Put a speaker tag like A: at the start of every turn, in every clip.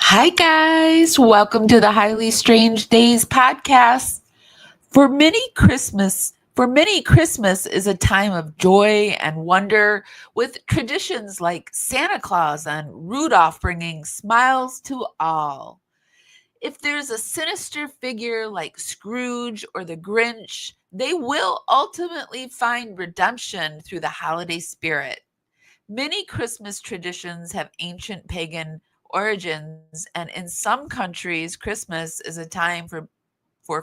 A: Hi, guys. Welcome to the Highly Strange Days podcast. For many, Christmas is a time of joy and wonder, with traditions like Santa Claus and Rudolph bringing smiles to all. If there's a sinister figure like Scrooge or the Grinch, they will ultimately find redemption through the holiday spirit. Many Christmas traditions have ancient pagan origins, and in some countries, Christmas is a time for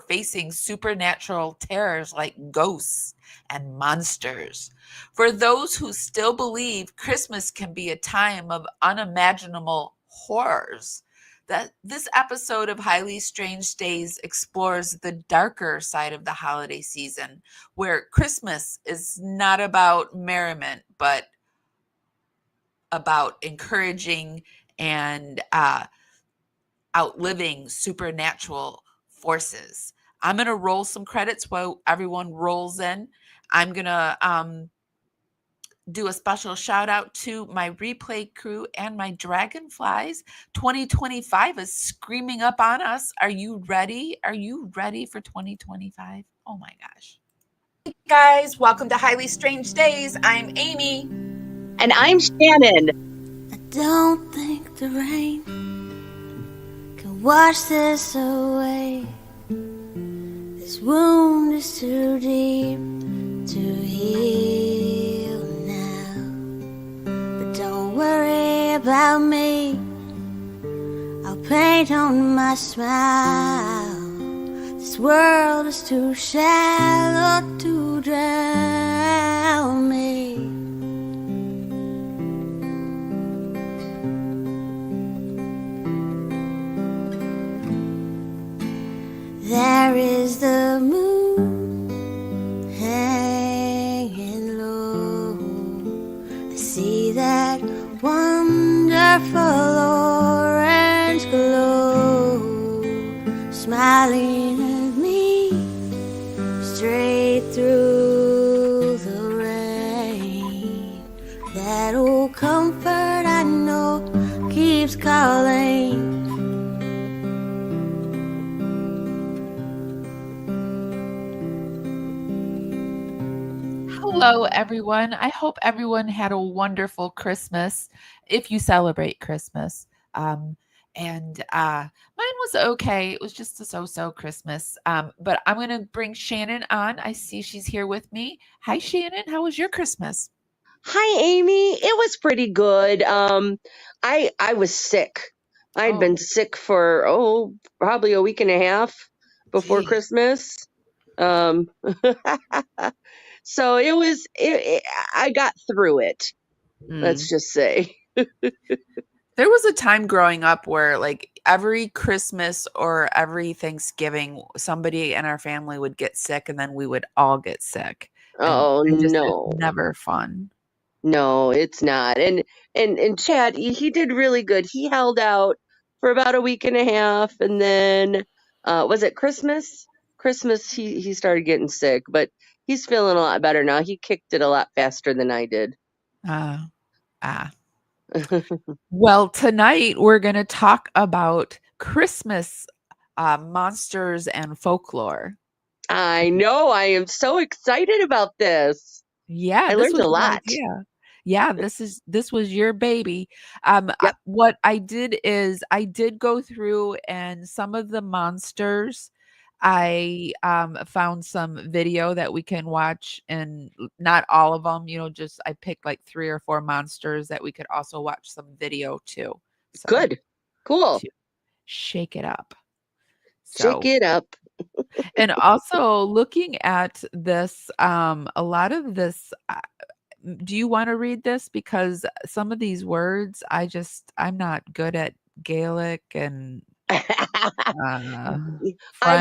A: facing supernatural terrors like ghosts and monsters. For those who still believe Christmas can be a time of unimaginable horrors, that this episode of Highly Strange Days explores the darker side of the holiday season, where Christmas is not about merriment, but about encouraging and outliving supernatural forces. I'm going to roll some credits while everyone rolls in. I'm going to do a special shout out to my replay crew and my dragonflies. 2025 is screaming up on us. Are you ready? Are you ready for 2025? Oh my gosh. Hey guys, welcome to Highly Strange Days. I'm Amy.
B: And I'm Shannon.
C: I don't think the rain can wash this away. This wound is too deep to heal now. But don't worry about me, I'll paint on my smile. This world is too shallow to drown me. There is the moon hanging low. I see that wonderful orange glow smiling at me straight through the rain. That old comfort I know keeps calling.
A: Hello, everyone. I hope everyone had a wonderful Christmas if you celebrate Christmas. And mine was okay. It was just a so Christmas. But I'm going to bring Shannon on. I see she's here with me. Hi, Shannon. How was your Christmas?
B: Hi, Amy. It was pretty good. I was sick. I'd been sick for probably a week and a half before
A: Gee.
B: Christmas. Um, so I got through it. Let's just say.
A: There was a time growing up where, like, every Christmas or every Thanksgiving, somebody in our family would get sick, and then we would all get sick.
B: Oh
A: It's
B: no.
A: never fun.
B: No, it's not. And Chad, he did really good. He held out for about a week and a half, and then was it Christmas? Christmas he started getting sick, but he's feeling a lot better now. He kicked it a lot faster than I did.
A: Well, tonight we're going to talk about Christmas monsters and folklore.
B: I know. I am so excited about this.
A: Yeah,
B: I
A: this
B: learned
A: was
B: a
A: your
B: lot.
A: idea. Yeah, this was your baby.
B: Yep.
A: What I did is I did go through, and some of the monsters I found some video that we can watch, and not all of them, just I picked like 3 or 4 monsters that we could also watch some video too. So
B: Good. Cool.
A: to shake it up.
B: Shake
A: So,
B: it up.
A: and also looking at this, a lot of this, do you want to read this? Because some of these words, I'm not good at Gaelic and
B: I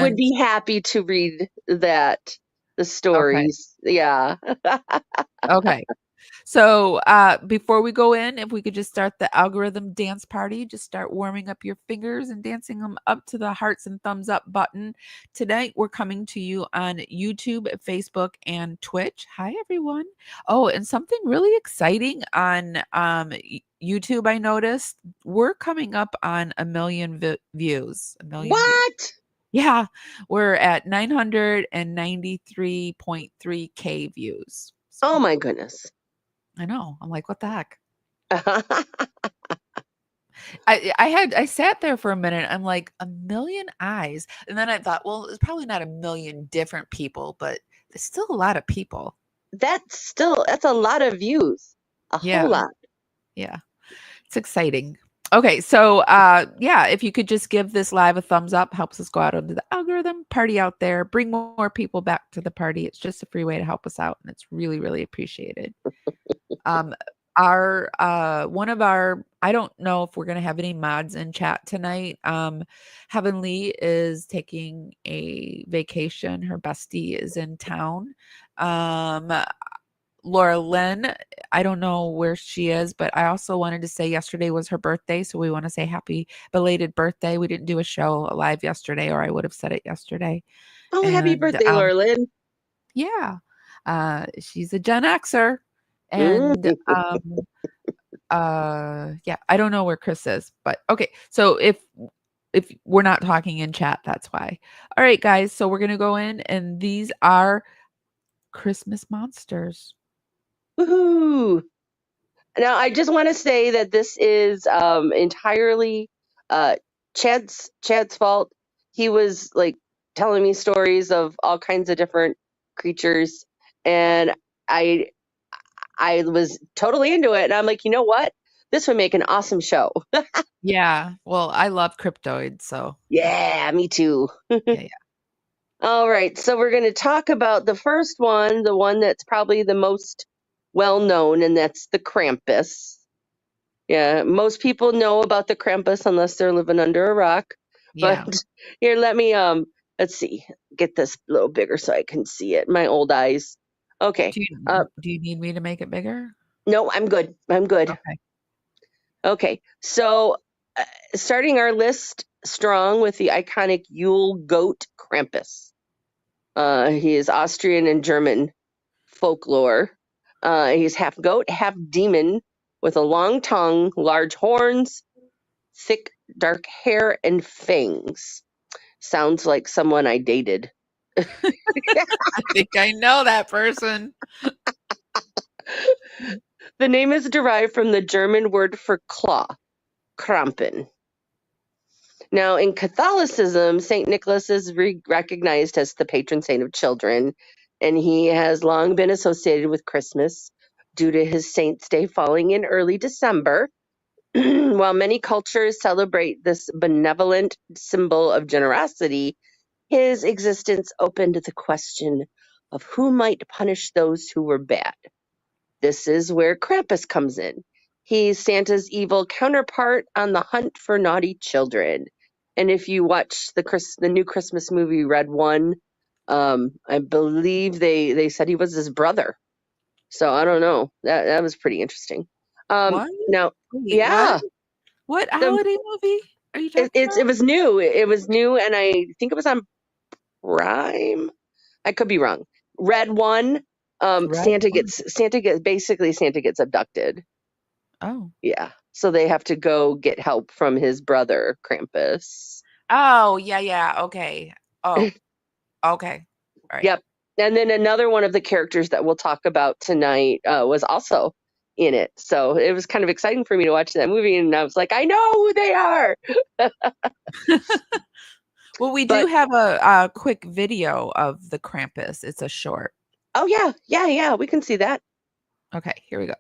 B: would
A: French.
B: be happy to read the
A: Okay.
B: stories. Yeah.
A: Okay. So before we go in, if we could just start the algorithm dance party, just start warming up your fingers and dancing them up to the hearts and thumbs up button. Tonight, we're coming to you on YouTube, Facebook, and Twitch. Hi, everyone. Oh, and something really exciting on YouTube, I noticed we're coming up on a million views. A million views.
B: What?
A: Yeah, we're at 993.3K views.
B: Oh my goodness.
A: I know. I'm like, what the heck? I sat there for a minute. I'm like, a million eyes. And then I thought, well, it's probably not a million different people, but there's still a lot of people.
B: That's a lot of views. A
A: Yeah.
B: whole lot.
A: Yeah. It's exciting. Okay, so yeah, if you could just give this live a thumbs up, helps us go out into the algorithm, party out there, bring more people back to the party. It's just a free way to help us out, and it's really, really appreciated. Our one of our, I don't know if we're gonna have any mods in chat tonight. Heavenly is taking a vacation. Her bestie is in town. Laura Lynn, I don't know where she is, but I also wanted to say yesterday was her birthday. So we want to say happy belated birthday. We didn't do a show live yesterday, or I would have said it yesterday.
B: Oh, happy birthday, Laura Lynn.
A: Yeah. She's a Gen Xer. And yeah, I don't know where Chris is, but okay. So if we're not talking in chat, that's why. All right, guys. So we're gonna go in, and these are Christmas monsters.
B: Woohoo! Now, I just want to say that this is entirely Chad's fault. He was like telling me stories of all kinds of different creatures, and I was totally into it. And I'm like, you know what? This would make an awesome show.
A: Yeah. Well, I love Cryptoid, so
B: Yeah, me too.
A: yeah.
B: All right, so we're going to talk about the first one, the one that's probably the most well known, and that's the Krampus. Yeah, most people know about the Krampus unless they're living under a rock.
A: Yeah.
B: But here, let me let's see, get this a little bigger so I can see it. My old eyes. Okay.
A: Do you need me to make it bigger?
B: No, I'm good. I'm good.
A: Okay.
B: Okay. So, starting our list strong with the iconic Yule goat Krampus. He is Austrian and German folklore. He's half goat, half demon, with a long tongue, large horns, thick dark hair, and fangs. Sounds like someone I dated.
A: I think I know that person.
B: The name is derived from the German word for claw, Krampen. Now, in Catholicism, St. Nicholas is recognized as the patron saint of children, and he has long been associated with Christmas due to his saint's day falling in early December. While many cultures celebrate this benevolent symbol of generosity, his existence opened the question of who might punish those who were bad. This is where Krampus comes in. He's Santa's evil counterpart on the hunt for naughty children. And if you watch the new Christmas movie Red One, I believe they said he was his brother. So I don't know. That was pretty interesting.
A: What?
B: Now,
A: Wait,
B: yeah,
A: what holiday movie are you talking about?
B: it was new. It was new, and I think it was on Prime. I could be wrong. Red One. Santa gets abducted.
A: Oh.
B: Yeah. So they have to go get help from his brother, Krampus.
A: Oh, yeah. Okay. Oh, okay. All right.
B: Yep. And then another one of the characters that we'll talk about tonight was also in it. So it was kind of exciting for me to watch that movie. And I was like, I know who they are.
A: Well, we do have a quick video of the Krampus. It's a short.
B: Oh, yeah. We can see that.
A: Okay, here we go.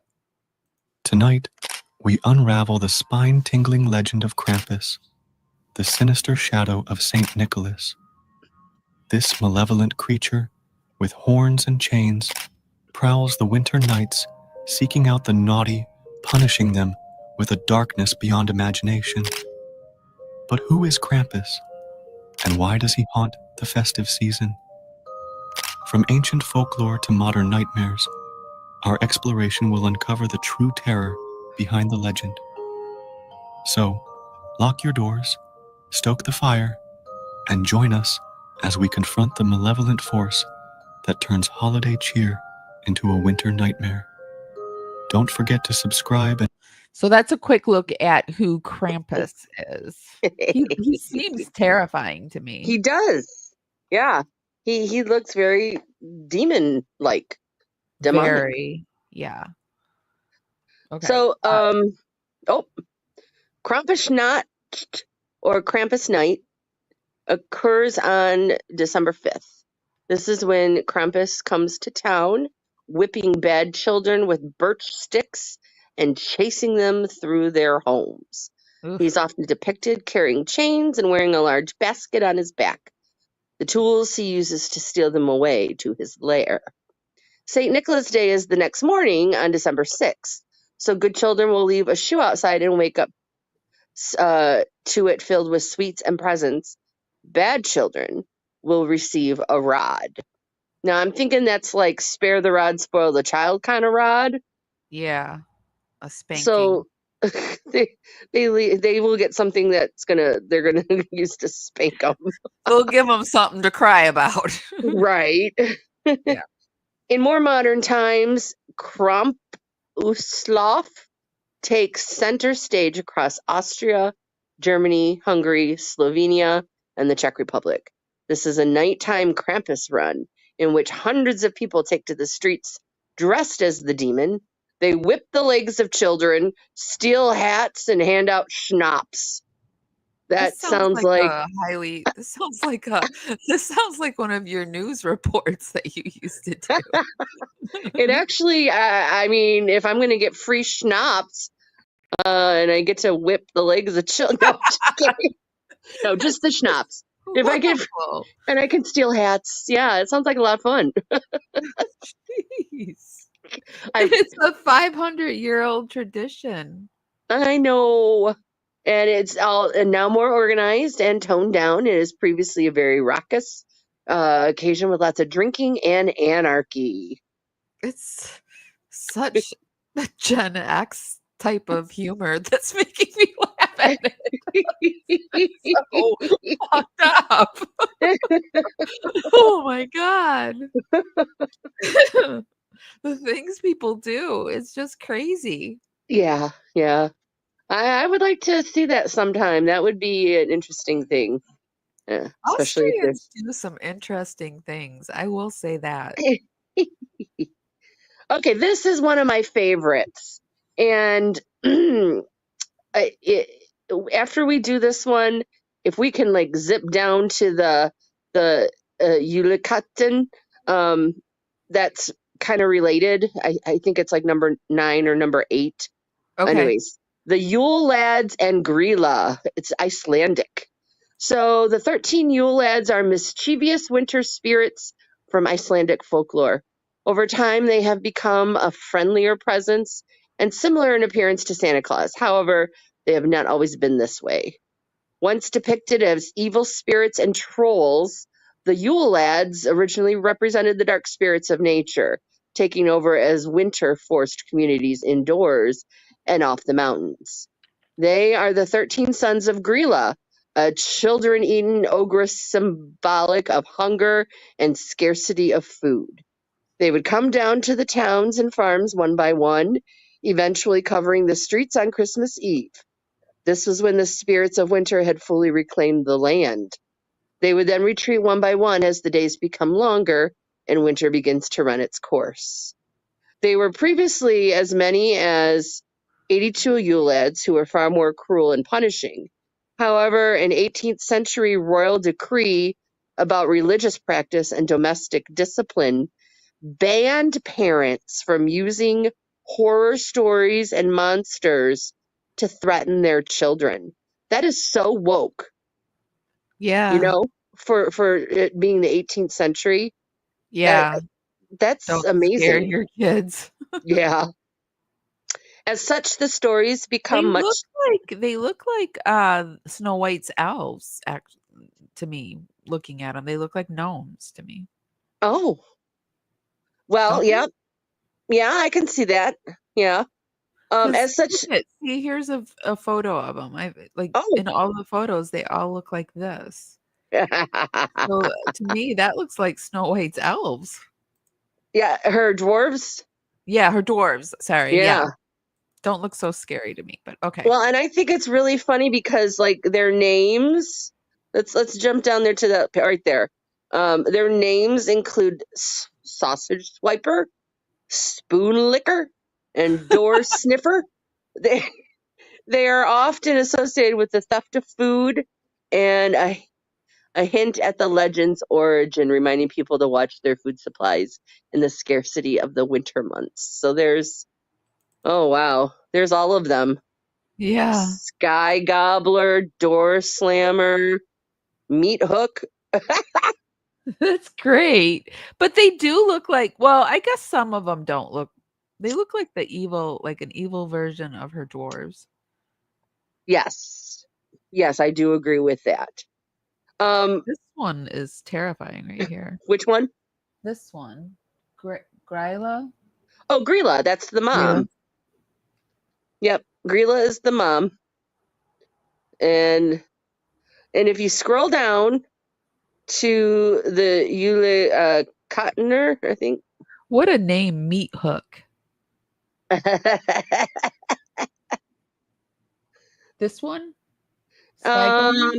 D: Tonight, we unravel the spine-tingling legend of Krampus, the sinister shadow of Saint Nicholas. This malevolent creature, with horns and chains, prowls the winter nights, seeking out the naughty, punishing them with a darkness beyond imagination. But who is Krampus, and why does he haunt the festive season? From ancient folklore to modern nightmares, our exploration will uncover the true terror behind the legend. So, lock your doors, stoke the fire, and join us as we confront the malevolent force that turns holiday cheer into a winter nightmare. Don't forget to subscribe.
A: So that's a quick look at who Krampus is. He seems terrifying to me.
B: He does. Yeah. He looks very demon-like. Demonic.
A: Very, yeah. Okay.
B: So, Krampusnacht or Krampus Night occurs on December 5th. This is when Krampus comes to town, whipping bad children with birch sticks and chasing them through their homes.
A: Oof.
B: He's often depicted carrying chains and wearing a large basket on his back. The tools he uses to steal them away to his lair. St. Nicholas Day is the next morning on December 6th, so good children will leave a shoe outside and wake up to it filled with sweets and presents. Bad children will receive a rod. Now, I'm thinking that's like spare the rod, spoil the child kind of rod.
A: Yeah, a spanking.
B: So they will get something they're gonna use to spank them.
A: They'll give them something to cry about.
B: Right.
A: Yeah.
B: In more modern times, Krampuslauf takes center stage across Austria, Germany, Hungary, Slovenia, and the Czech Republic. This is a nighttime Krampus run in which hundreds of people take to the streets dressed as the demon. They whip the legs of children, steal hats, and hand out schnapps. That sounds like
A: this sounds like one of your news reports that you used to do.
B: It actually, I mean, if I'm going to get free schnapps and I get to whip the legs of children, no, just the schnapps. If I get, and I can steal hats, yeah, it sounds like a lot of fun.
A: Jeez. It's a 500-year-old tradition.
B: I know. And it's now more organized and toned down. It is previously a very raucous occasion with lots of drinking and anarchy.
A: It's such a Gen X type of humor that's making me laugh at it. So fucked up. Oh my God. The things people do, it's just crazy.
B: Yeah. I would like to see that sometime. That would be an interesting thing. Especially
A: Austrians do some interesting things. I will say that.
B: Okay, this is one of my favorites. And after we do this one, if we can like zip down to the Julikatten, that's kind of related. I think it's like number 9 or number 8.
A: Okay.
B: Anyways, the Yule Lads and Grilla. It's Icelandic. So the 13 Yule Lads are mischievous winter spirits from Icelandic folklore. Over time, they have become a friendlier presence and similar in appearance to Santa Claus. However, they have not always been this way. Once depicted as evil spirits and trolls, the Yule Lads originally represented the dark spirits of nature, taking over as winter forced communities indoors and off the mountains. They are the 13 sons of Grilla, a children-eaten ogress symbolic of hunger and scarcity of food. They would come down to the towns and farms one by one, eventually covering the streets on Christmas Eve. This was when the spirits of winter had fully reclaimed the land. They would then retreat one by one as the days become longer and winter begins to run its course. They were previously as many as 82 Yule Lads, who were far more cruel and punishing. However, an 18th century royal decree about religious practice and domestic discipline banned parents from using horror stories and monsters to threaten their children. That is so woke.
A: Yeah.
B: You know, for it being the 18th century.
A: Yeah.
B: That's
A: Don't
B: amazing.
A: scare your kids.
B: Yeah. As such, the stories become
A: they look like Snow White's elves, to me, looking at them. They look like gnomes to me.
B: Oh. Well,
A: Don't
B: yeah. Yeah, I can see that. Yeah.
A: 'Cause
B: As
A: look
B: such,
A: at see, here's a photo of them. I like,
B: oh.
A: in all the photos, they all look like this. So, to me, that looks like Snow White's elves.
B: Yeah, her dwarves.
A: Yeah, her dwarves, sorry, yeah.
B: Yeah.
A: Don't look so scary to me, but okay.
B: Well, and I think it's really funny because like their names. Let's jump down there to that right there. Their names include sausage swiper, spoon licker, and door sniffer. They they are often associated with the theft of food and a hint at the legend's origin, reminding people to watch their food supplies in the scarcity of the winter months. So oh wow, there's all of them.
A: Yeah.
B: Sky Gobbler, Door Slammer, Meat Hook.
A: That's great. But they do look like, well, I guess some of them don't look, they look like an evil version of her dwarves.
B: Yes. Yes, I do agree with that.
A: This one is terrifying right here.
B: Which one?
A: This one. Gryla?
B: Oh, Grilla, that's the
A: Grilla.
B: mom. Yep, Grilla is the mom. And if you scroll down to the Yule Cottoner, I think.
A: What a name, Meat Hook. This one? Skygone?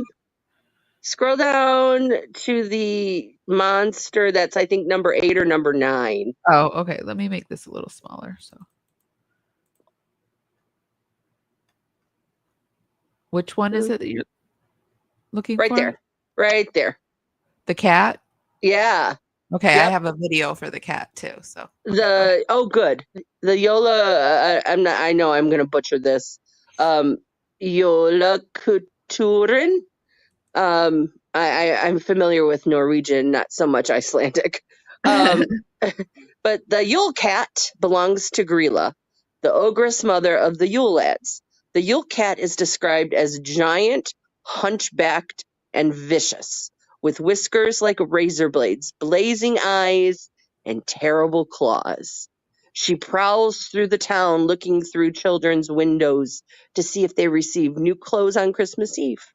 B: Scroll down to the monster that's I think number 8 or number 9.
A: Oh, okay. Let me make this a little smaller. So, which one is it that you're looking
B: Right
A: for?
B: there. Right there.
A: The cat?
B: Yeah.
A: Okay, I
B: Yep.
A: have a video for the cat too. So
B: Good. The Yola. I know I'm gonna butcher this. Yola Kulturen. I'm familiar with Norwegian, not so much Icelandic. But the Yule cat belongs to Grilla, the ogress mother of the Yule lads. The Yule cat is described as giant, hunchbacked, and vicious, with whiskers like razor blades, blazing eyes, and terrible claws. She prowls through the town looking through children's windows to see if they receive new clothes on Christmas Eve.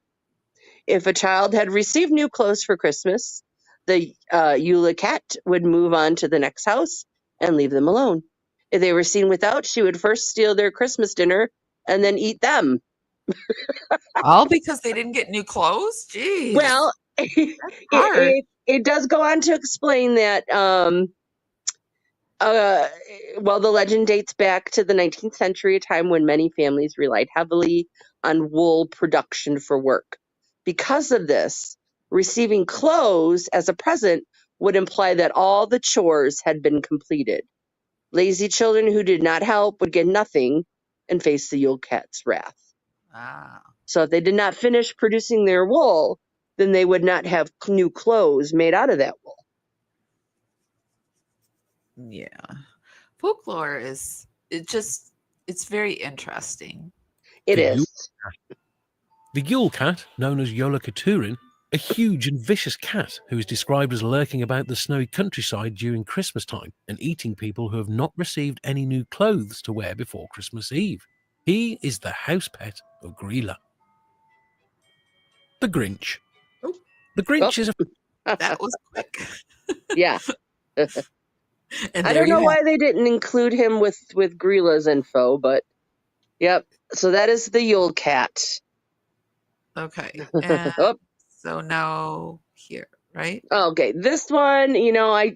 B: If a child had received new clothes for Christmas, the Eula cat would move on to the next house and leave them alone. If they were seen without, she would first steal their Christmas dinner and then eat them.
A: all because they didn't get new clothes? Jeez.
B: Well,
A: hard.
B: it does go on to explain that the legend dates back to the 19th century, a time when many families relied heavily on wool production for work. Because of this, receiving clothes as a present would imply that all the chores had been completed. Lazy children who did not help would get nothing and face the Yule Cat's wrath.
A: Wow.
B: So if they did not finish producing their wool, then they would not have new clothes made out of that wool.
A: Yeah. Folklore it's very interesting.
B: It is.
E: The Yule cat, known as Yola Katurin, a huge and vicious cat who is described as lurking about the snowy countryside during Christmas time and eating people who have not received any new clothes to wear before Christmas Eve. He is the house pet of Grilla. The Grinch.
A: Oh.
E: The Grinch is a...
A: That was quick.
B: Yeah.
A: And
B: I don't know why they didn't include him with Grilla's info, but yep. So that is the Yule cat.
A: Okay. And
B: Oh.
A: so now here, right?
B: Okay, this one, I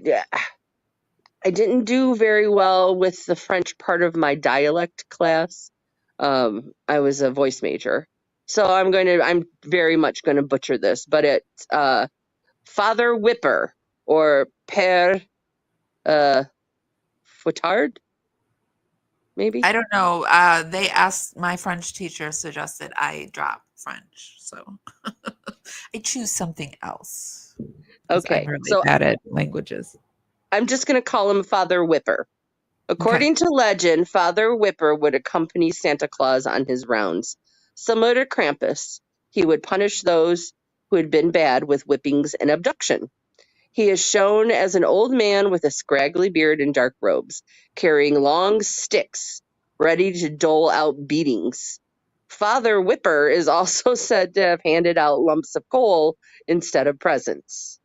B: didn't do very well with the French part of my dialect class. I was a voice major, so I'm very much going to butcher this, but it's Father Whipper or Père Fouettard, maybe.
A: I don't know. They asked, my French teacher suggested I drop French, so I choose something else.
B: Okay,
A: I'm really bad at languages.
B: I'm just going to call him Father Whipper. According to legend, Father Whipper would accompany Santa Claus on his rounds. Similar to Krampus, he would punish those who had been bad with whippings and abduction. He is shown as an old man with a scraggly beard and dark robes, carrying long sticks, ready to dole out beatings. Father Whipper is also said to have handed out lumps of coal instead of presents.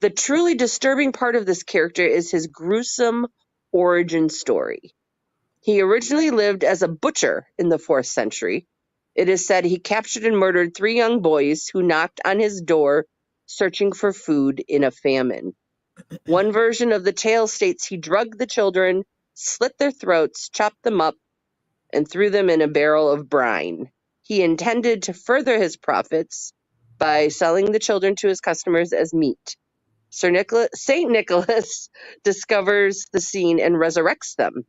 B: The truly disturbing part of this character is his gruesome origin story. He originally lived as a butcher in the 4th century. It is said he captured and murdered 3 young boys who knocked on his door searching for food in a famine. One version of the tale states he drugged the children, slit their throats, chopped them up, and threw them in a barrel of brine. He intended to further his profits by selling the children to his customers as meat. Saint Nicholas discovers the scene and resurrects them,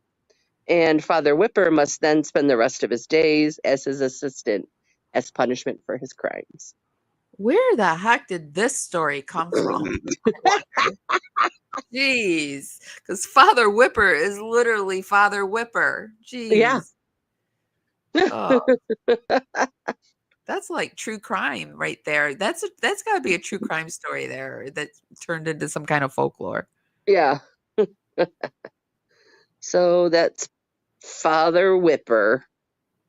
B: and Father Whipper must then spend the rest of his days as his assistant as punishment for his crimes.
A: Where the heck did this story come from? Jeez, because Father Whipper is literally Father Whipper. Jeez.
B: Yeah.
A: Oh, that's like true crime right there. That's got to be a true crime story there that turned into some kind of folklore.
B: Yeah. So that's Father Whipper.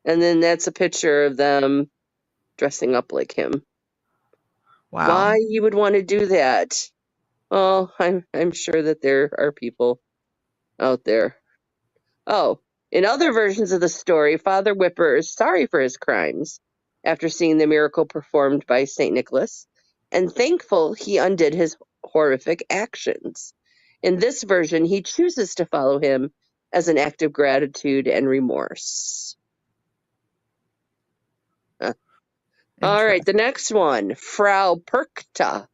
B: And then that's a picture of them dressing up like him.
A: Wow.
B: Why you would want to do that? Well, I'm sure that there are people out there. Oh, in other versions of the story, Father Whipper is sorry for his crimes after seeing the miracle performed by St. Nicholas, and thankful he undid his horrific actions. In this version, he chooses to follow him as an act of gratitude and remorse. All right, the next one, Frau Perkta.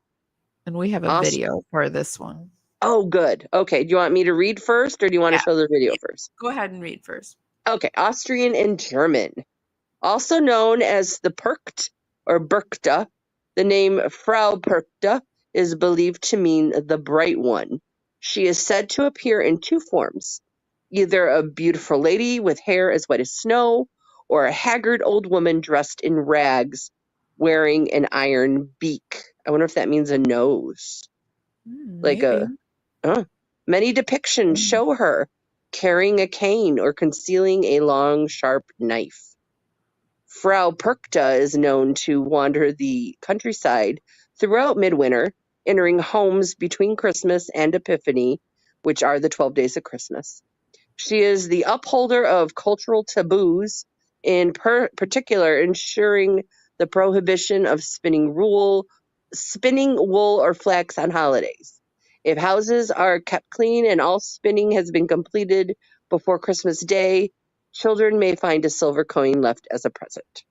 A: And we have a video for this one.
B: Oh, good. Okay, do you want me to read first, or do you want to show the video first?
A: Go ahead and read first.
B: Okay, Austrian and German. Also known as the Perkt or Berkta, the name Frau Perkta is believed to mean the bright one. She is said to appear in 2 forms, either a beautiful lady with hair as white as snow, or a haggard old woman dressed in rags wearing an iron beak. I wonder if that means a nose. Many depictions show her carrying a cane or concealing a long, sharp knife. Frau Perkta is known to wander the countryside throughout midwinter, entering homes between Christmas and Epiphany, which are the 12 days of Christmas. She is the upholder of cultural taboos, in particular ensuring the prohibition of spinning wool or flax on holidays. If houses are kept clean and all spinning has been completed before Christmas Day, children may find a silver coin left as a present.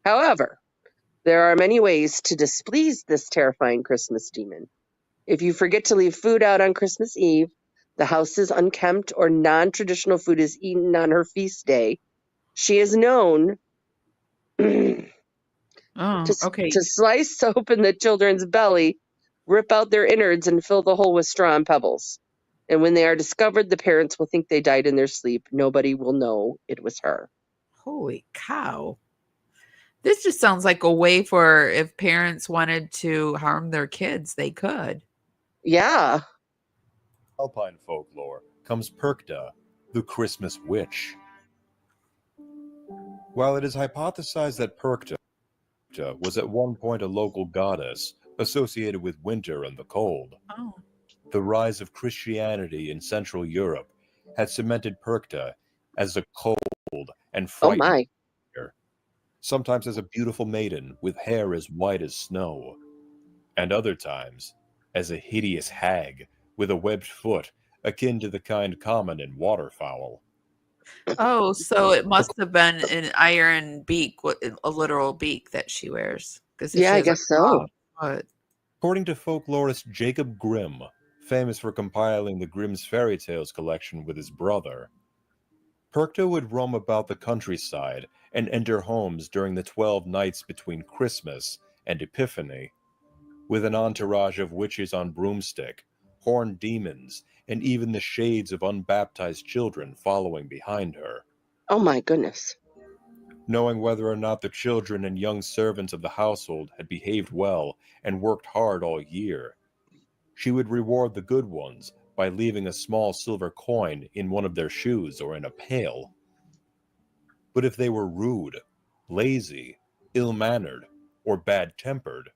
B: However, there are many ways to displease this terrifying Christmas demon. If you forget to leave food out on Christmas Eve, the house is unkempt, or non-traditional food is eaten on her feast day, she is known to slice open the children's belly, rip out their innards, and fill the hole with straw and pebbles. And when they are discovered, the parents will think they died in their sleep. Nobody will know it was her.
A: Holy cow. This just sounds like a way for if parents wanted to harm their kids, they could.
B: Yeah.
F: Alpine folklore comes Perkta, the Christmas witch. While it is hypothesized that Perkta was at one point a local goddess associated with winter and the cold, the rise of Christianity in Central Europe had cemented Perkta as a cold and frightening figure, sometimes as a beautiful maiden with hair as white as snow, and other times as a hideous hag with a webbed foot akin to the kind common in waterfowl.
A: Oh, so it must have been an iron beak, a literal beak that she wears.
B: Yeah, I guess so.
F: According to folklorist Jacob Grimm, famous for compiling the Grimm's fairy tales collection with his brother, Perkta would roam about the countryside and enter homes during the 12 nights between Christmas and Epiphany, with an entourage of witches on broomstick, horned demons, and even the shades of unbaptized children following behind her.
B: Oh my goodness.
F: knowing whether or not the children and young servants of the household had behaved well and worked hard all year. She would reward the good ones by leaving a small silver coin in one of their shoes or in a pail. But if they were rude, lazy, ill-mannered, or bad-tempered,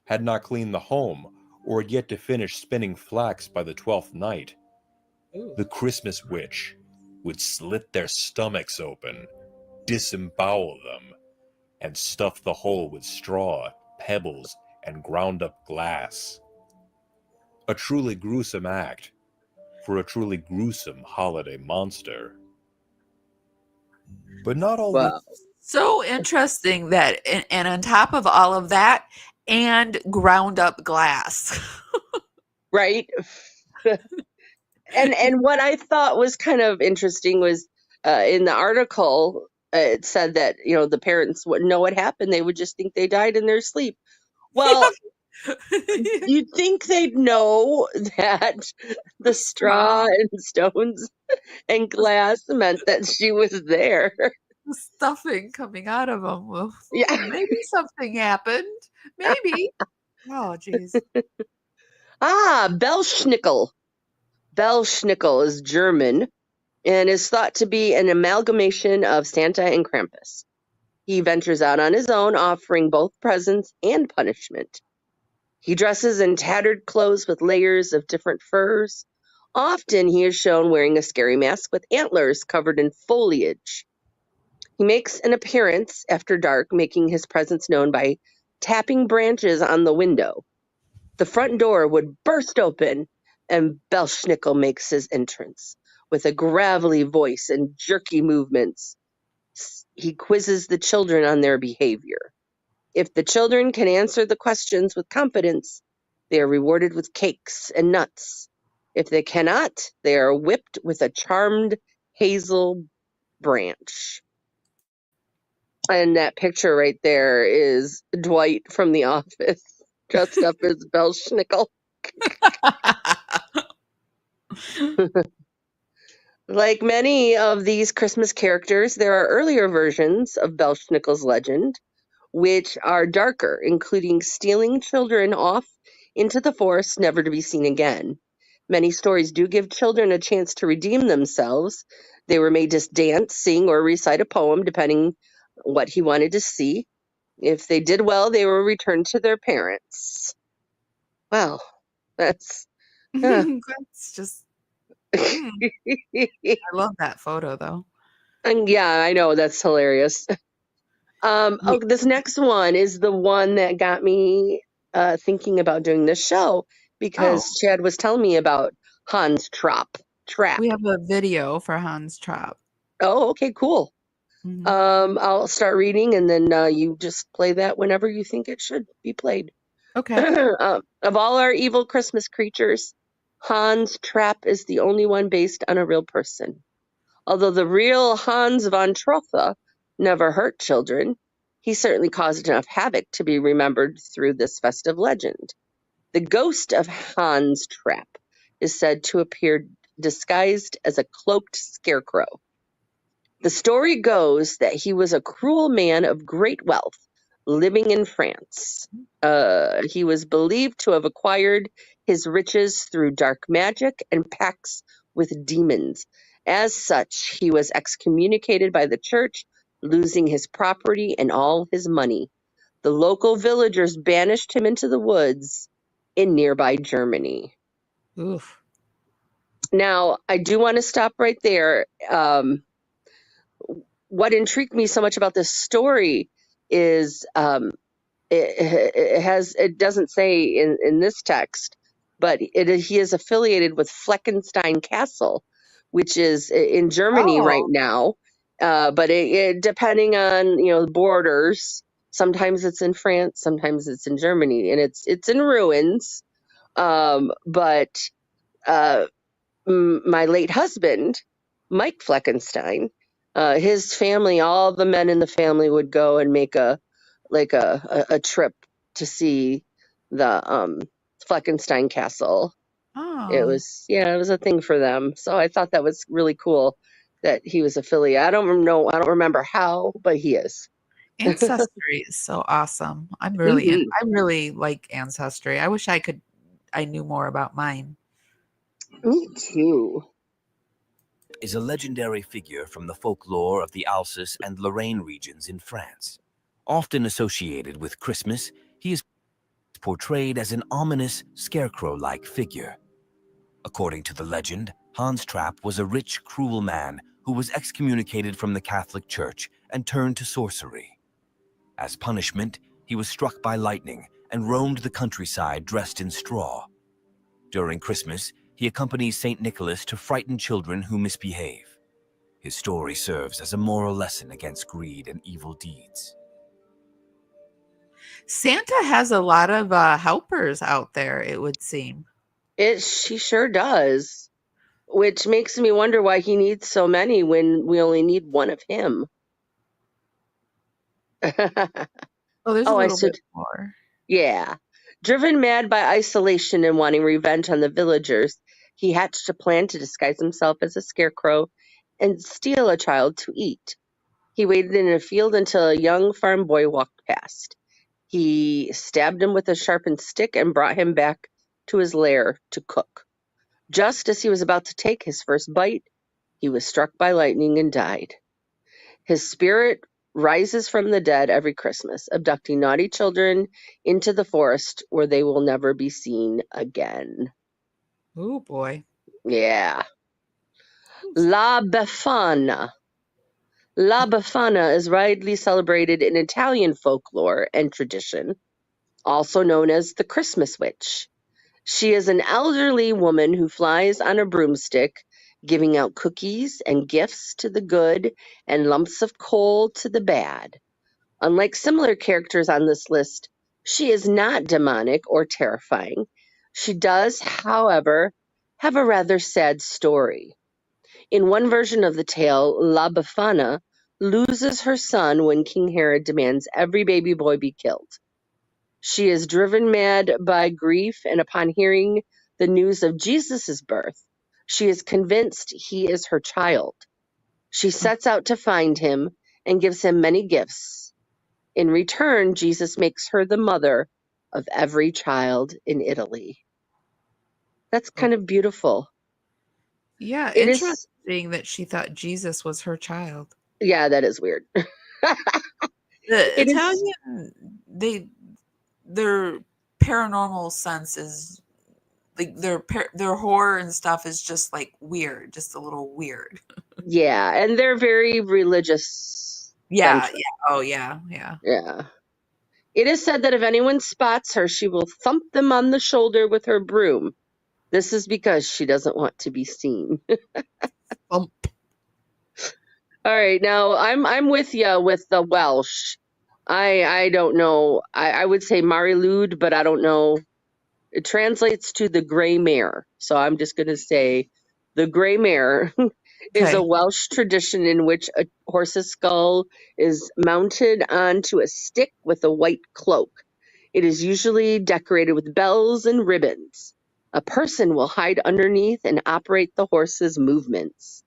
F: had not cleaned the home, or had yet to finish spinning flax by the 12th night, the Christmas witch would slit their stomachs open, disembowel them, and stuff the hole with straw, pebbles, and ground-up glass. A truly gruesome act for a truly gruesome holiday monster. But not all
B: Wow.
A: So interesting that, and on top of all of that, and ground up glass.
B: Right? And what I thought was kind of interesting was in the article, it said that, the parents wouldn't know what happened. They would just think they died in their sleep. Well, you'd think they'd know that the straw and stones and glass meant that she was there.
A: The stuffing coming out of them. Well,
B: Yeah.
A: maybe something happened. Maybe. Oh, jeez.
B: Belschnickel. Belschnickel is German and is thought to be an amalgamation of Santa and Krampus. He ventures out on his own, offering both presents and punishment. He dresses in tattered clothes with layers of different furs. Often he is shown wearing a scary mask with antlers covered in foliage. He makes an appearance after dark, making his presence known by tapping branches on the window. The front door would burst open, and Belschnickel makes his entrance. With a gravelly voice and jerky movements, he quizzes the children on their behavior. If the children can answer the questions with competence, they are rewarded with cakes and nuts. If they cannot, they are whipped with a charmed hazel branch. And that picture right there is Dwight from The Office, dressed up as Belschnickel. Like many of these Christmas characters, there are earlier versions of Belschnickel's legend, which are darker, including stealing children off into the forest never to be seen again. Many stories do give children a chance to redeem themselves. They were made to dance, sing, or recite a poem, depending what he wanted to see. If they did well, they were returned to their parents. Wow, that's...
A: That's just... I love that photo, though.
B: And yeah, I know, that's hilarious. This next one is the one that got me thinking about doing this show, because Chad was telling me about Hans Trap.
A: We have a video for Hans Trap.
B: Oh, okay, cool. I'll start reading, and then you just play that whenever you think it should be played.
A: Okay.
B: Of all our evil Christmas creatures, Hans Trap is the only one based on a real person. Although the real Hans von Trotha never hurt children, he certainly caused enough havoc to be remembered through this festive legend. The ghost of Hans Trap is said to appear disguised as a cloaked scarecrow. The story goes that he was a cruel man of great wealth living in France. He was believed to have acquired his riches through dark magic and pacts with demons. As such, he was excommunicated by the church, losing his property and all his money. The local villagers banished him into the woods in nearby Germany.
A: Oof.
B: Now, I do want to stop right there. What intrigued me so much about this story is it doesn't say in this text, but he is affiliated with Fleckenstein Castle, which is in Germany right now. But it depending on the borders, sometimes it's in France, sometimes it's in Germany, and it's in ruins. But my late husband, Mike Fleckenstein, his family, all the men in the family would go and make a trip to see the Fleckenstein Castle. It was a thing for them. So I thought that was really cool. that he was affiliated. I don't know. I don't remember how, but he is.
A: Ancestry is so awesome. I really like Ancestry. I wish I knew more about mine.
B: Me too.
G: Is a legendary figure from the folklore of the Alsace and Lorraine regions in France. Often associated with Christmas, he is portrayed as an ominous, scarecrow-like figure. According to the legend, Hans Trapp was a rich, cruel man who was excommunicated from the Catholic Church and turned to sorcery. As punishment, he was struck by lightning and roamed the countryside dressed in straw. During Christmas, he accompanies St. Nicholas to frighten children who misbehave. His story serves as a moral lesson against greed and evil deeds.
A: Santa has a lot of helpers out there, it would seem.
B: She sure does. Which makes me wonder why he needs so many when we only need one of him.
A: There's a little bit more.
B: Yeah. Driven mad by isolation and wanting revenge on the villagers, he hatched a plan to disguise himself as a scarecrow and steal a child to eat. He waited in a field until a young farm boy walked past. He stabbed him with a sharpened stick and brought him back to his lair to cook. Just as he was about to take his first bite, he was struck by lightning and died. His spirit rises from the dead every Christmas, abducting naughty children into the forest where they will never be seen again.
A: Oh, boy.
B: Yeah. La Befana. La Befana is widely celebrated in Italian folklore and tradition, also known as the Christmas witch. She is an elderly woman who flies on a broomstick, giving out cookies and gifts to the good and lumps of coal to the bad. Unlike similar characters on this list, she is not demonic or terrifying. She does, however, have a rather sad story. In one version of the tale, La Befana loses her son when King Herod demands every baby boy be killed. She is driven mad by grief, and upon hearing the news of Jesus' birth, she is convinced he is her child. She sets out to find him and gives him many gifts. In return, Jesus makes her the mother of every child in Italy. That's kind of beautiful.
A: Yeah, interesting that she thought Jesus was her child.
B: Yeah, that is weird.
A: The Italian, their paranormal sense is like their horror and stuff is just like weird, just a little weird.
B: Yeah, and they're very religious.
A: Yeah. Oh, yeah.
B: Yeah. It is said that if anyone spots her, she will thump them on the shoulder with her broom. This is because she doesn't want to be seen.
A: Thump.
B: All right, now I'm with you with the Welsh. I don't know. I would say Marilude, but I don't know. It translates to the gray mare. So I'm just going to say the gray mare is a Welsh tradition in which a horse's skull is mounted onto a stick with a white cloak. It is usually decorated with bells and ribbons. A person will hide underneath and operate the horse's movements.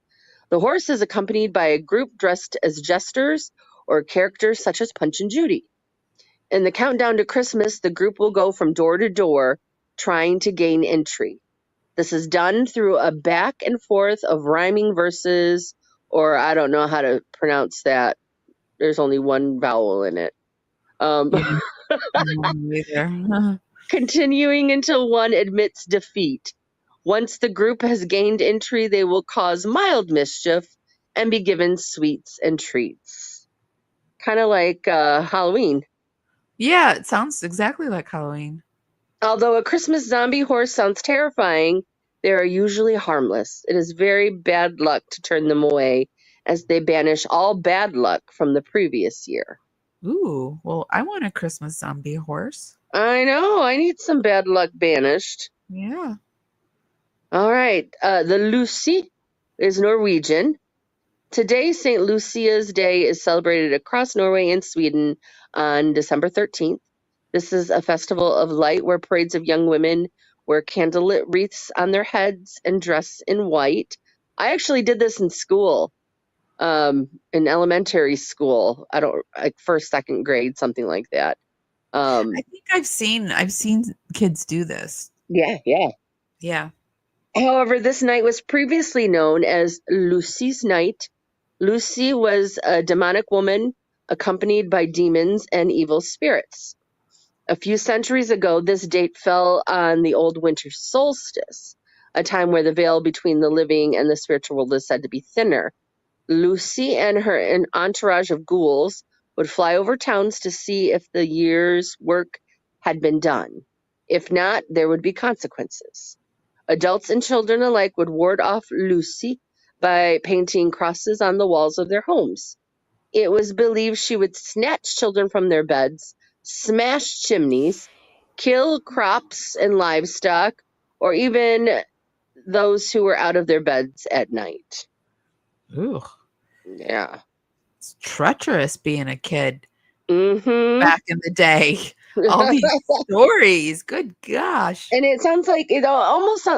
B: The horse is accompanied by a group dressed as jesters or characters such as Punch and Judy. In the countdown to Christmas, the group will go from door to door trying to gain entry. This is done through a back and forth of rhyming verses, or I don't know how to pronounce that. There's only one vowel in it. Continuing until one admits defeat. Once the group has gained entry, they will cause mild mischief and be given sweets and treats. Kind of like Halloween.
A: Yeah, it sounds exactly like Halloween.
B: Although a Christmas zombie horse sounds terrifying, they are usually harmless. It is very bad luck to turn them away, as they banish all bad luck from the previous year.
A: Ooh, well, I want a Christmas zombie horse.
B: I know, I need some bad luck banished.
A: Yeah.
B: All right, the Lucy is Norwegian. Today, St. Lucia's Day is celebrated across Norway and Sweden on December 13th. This is a festival of light where parades of young women wear candlelit wreaths on their heads and dress in white. I actually did this in school. in elementary school. I don't like first, second grade, something like that.
A: I think I've seen kids do this.
B: Yeah.
A: Yeah.
B: However, this night was previously known as Lucy's Night. Lucy was a demonic woman accompanied by demons and evil spirits. A few centuries ago, this date fell on the old winter solstice, a time where the veil between the living and the spiritual world is said to be thinner. Lucy and an entourage of ghouls would fly over towns to see if the year's work had been done. If not, there would be consequences. Adults and children alike would ward off Lucy by painting crosses on the walls of their homes. It was believed she would snatch children from their beds, smash chimneys, kill crops and livestock, or even those who were out of their beds at night.
A: Ooh.
B: Yeah.
A: It's treacherous being a kid
B: Mm-hmm.
A: back in the day. All these stories. Good gosh.
B: And it sounds like a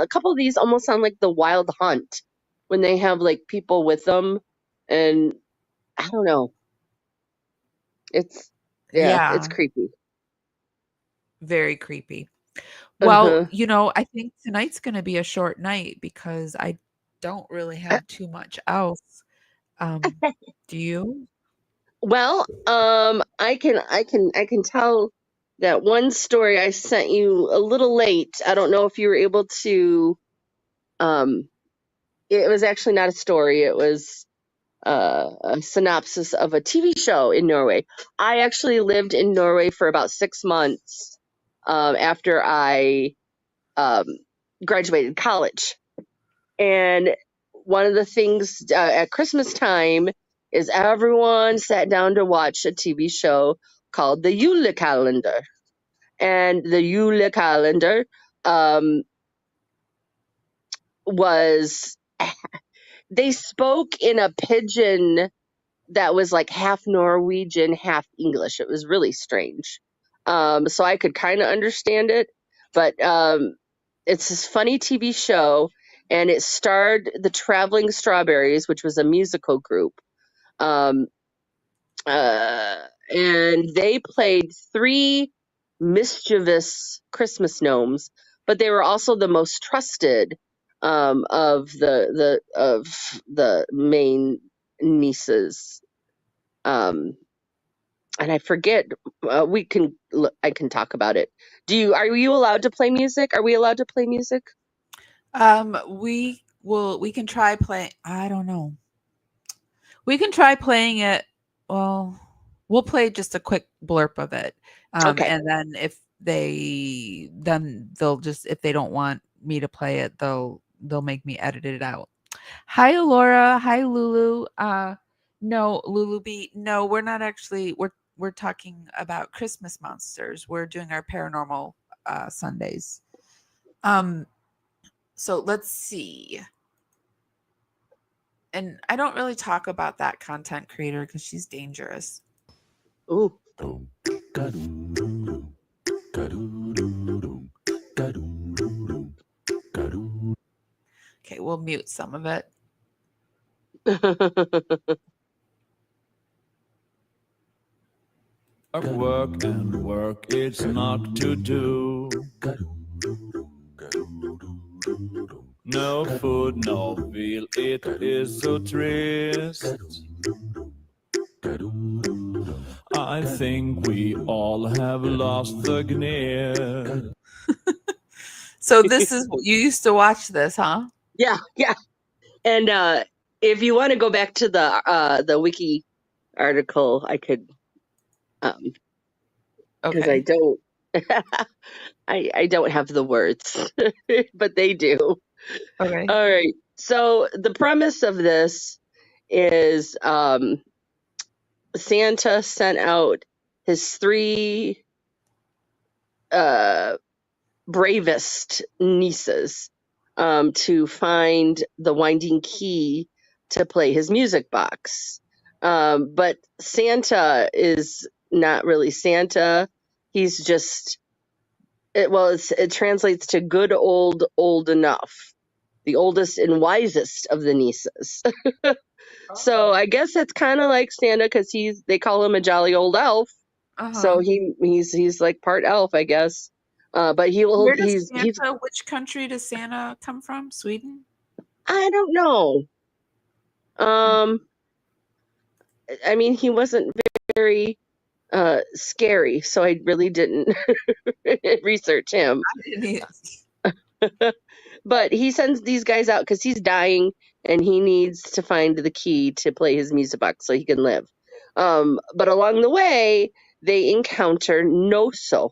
B: couple of these almost sound like the Wild Hunt when they have like people with them, and I don't know. It's creepy.
A: Very creepy. Well,
B: Uh-huh.
A: I think tonight's going to be a short night because I don't really have too much else. Do you?
B: Well, I can tell that one story I sent you a little late. I don't know if you were able to. It was actually not a story. It was a synopsis of a TV show in Norway. I actually lived in Norway for about 6 months after I graduated college. And one of the things at Christmas time is everyone sat down to watch a TV show called the Yule Calendar. And the Yule Calendar was, they spoke in a pidgin that was like half Norwegian, half English. It was really strange. So I could kind of understand it, but it's this funny TV show, and it starred the Traveling Strawberries, which was a musical group. Um, and they played 3 mischievous Christmas gnomes, but they were also the most trusted of the main nieces. And I forget. I can talk about it. Are you allowed to play music? Are we allowed to play music?
A: We can try playing. I don't know. We can try playing it. Well, we'll play just a quick blurb of it.
B: Okay.
A: And then if they'll just, if they don't want me to play it, they'll make me edit it out. Hi, Laura. Hi, Lulu. No, Lulu B. No, we're not actually. We're talking about Christmas monsters. We're doing our paranormal Sundays. So let's see. And I don't really talk about that content creator because she's dangerous.
B: Ooh.
A: Okay, we'll mute some of it.
H: Work and work, it's not to do. No food, no meal, it is so trist. I think we all have lost the gnir.
A: So this is, you used to watch this, huh?
B: Yeah. And if you want to go back to the wiki article, I could, because I don't, I don't have the words, but they do.
A: Okay.
B: All right. So the premise of this is Santa sent out his 3 bravest nieces to find the winding key to play his music box. But Santa is not really Santa. He's just, it translates to good old enough, the oldest and wisest of the nieces. So I guess that's kind of like Santa because they call him a jolly old elf. So
A: Uh-huh.
B: he's like part elf, I guess. But
A: Where does
B: he's
A: which country does Santa come from? Sweden?
B: I don't know. I mean, he wasn't very scary, so I really didn't research him. But he sends these guys out because he's dying and he needs to find the key to play his music box so he can live. But along the way, they encounter Noso,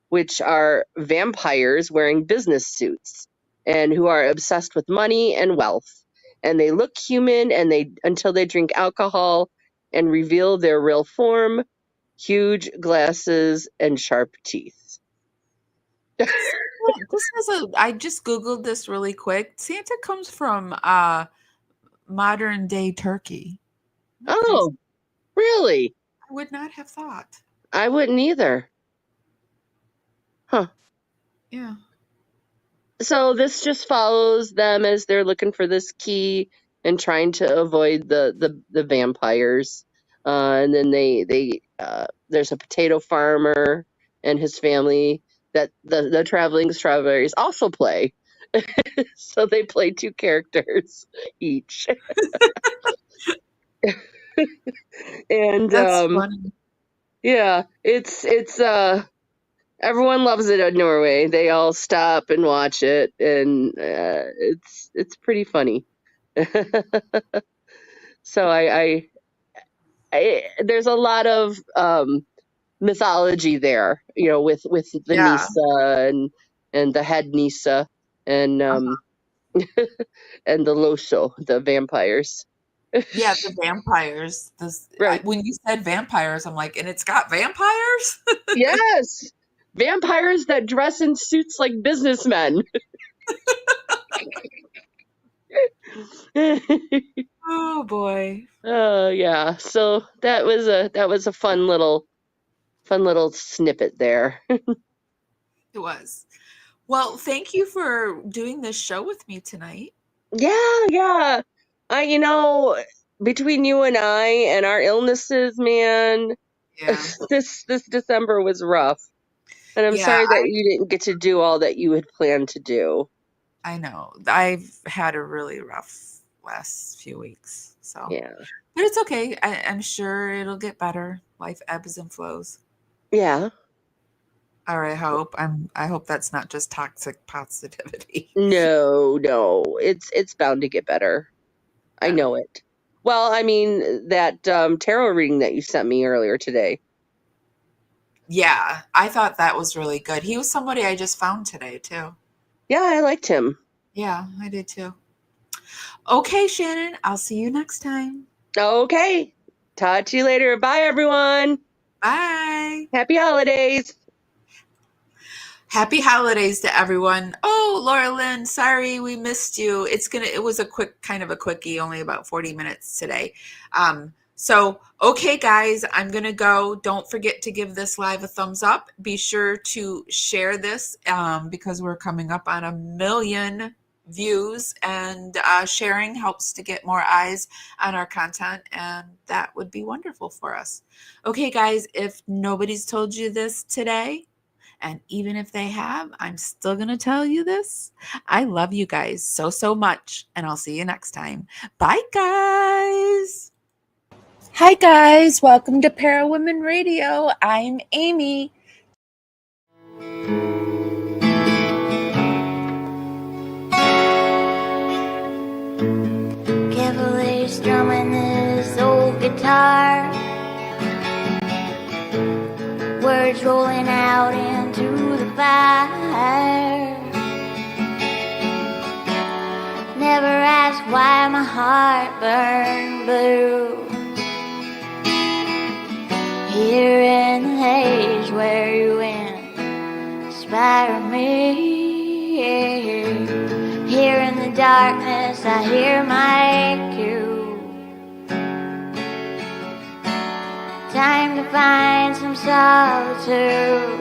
B: which are vampires wearing business suits and who are obsessed with money and wealth. And they look human until they drink alcohol and reveal their real form, huge glasses and sharp teeth.
A: I just Googled this really quick. Santa comes from modern day Turkey.
B: Oh, really?
A: I would not have thought.
B: I wouldn't either. Huh.
A: Yeah.
B: So this just follows them as they're looking for this key and trying to avoid the vampires. And then there's a potato farmer and his family that the traveling strawberries also play. So they play two characters each. And
A: That's funny.
B: yeah, it's everyone loves it in Norway. They all stop and watch it, and it's pretty funny. So I there's a lot of mythology there, with the
A: Yeah.
B: Nisa and the head Nisa and and the Loso, the vampires.
A: Yeah, the vampires.
B: Right.
A: When you said vampires, I'm like, and it's got vampires?
B: Yes. Vampires that dress in suits like businessmen.
A: Oh boy.
B: Oh yeah. So that was a fun little snippet there.
A: It was. Well, thank you for doing this show with me tonight.
B: Yeah. Between you and I and our illnesses, man,
A: Yeah.
B: this December was rough. And I'm
A: Yeah,
B: sorry that you didn't get to do all that you had planned to do.
A: I know. I've had a really rough last few weeks. So,
B: Yeah.
A: but it's okay. I'm sure it'll get better. Life ebbs and flows.
B: Yeah.
A: Or I hope that's not just toxic positivity.
B: No. It's bound to get better. I know it. Well, I mean, that tarot reading that you sent me earlier today.
A: Yeah, I thought that was really good. He was somebody I just found today too.
B: Yeah, I liked him.
A: Yeah, I did too. Okay, Shannon, I'll see you next time.
B: Okay. Talk to you later. Bye, everyone.
A: Bye.
B: Happy holidays.
A: Happy holidays to everyone. Oh, Laura Lynn, sorry we missed you. It was a kind of a quickie, only about 40 minutes today. So, okay, guys, I'm going to go. Don't forget to give this live a thumbs up. Be sure to share this because we're coming up on 1 million views, and sharing helps to get more eyes on our content, and that would be wonderful for us. Okay, guys, if nobody's told you this today, and even if they have, I'm still going to tell you this. I love you guys so much, and I'll see you next time. Bye, guys. Hi, guys. Welcome to Para Women Radio. I'm Amy.
C: Carefully strumming this old guitar, words rolling out into the fire. Never ask why my heart burned blue. Here in the haze where you inspire me. Here in the darkness I hear my cue. Time to find some solitude.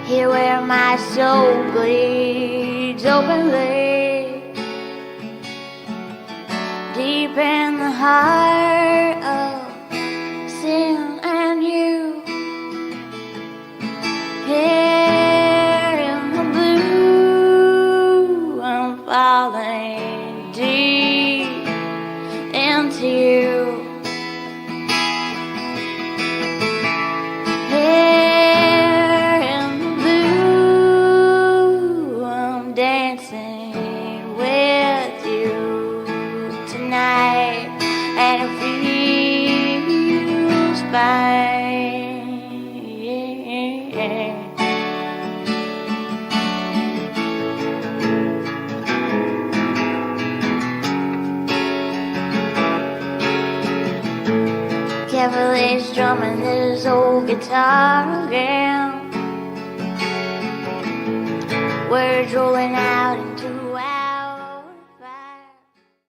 C: Here where my soul bleeds openly. deep in the heart of sin and you. Here in the blue, I'm falling deep into you. Here in the blue, I'm dancing with you tonight, and it feels fine. Cavalier's drumming this old guitar again. Words rolling out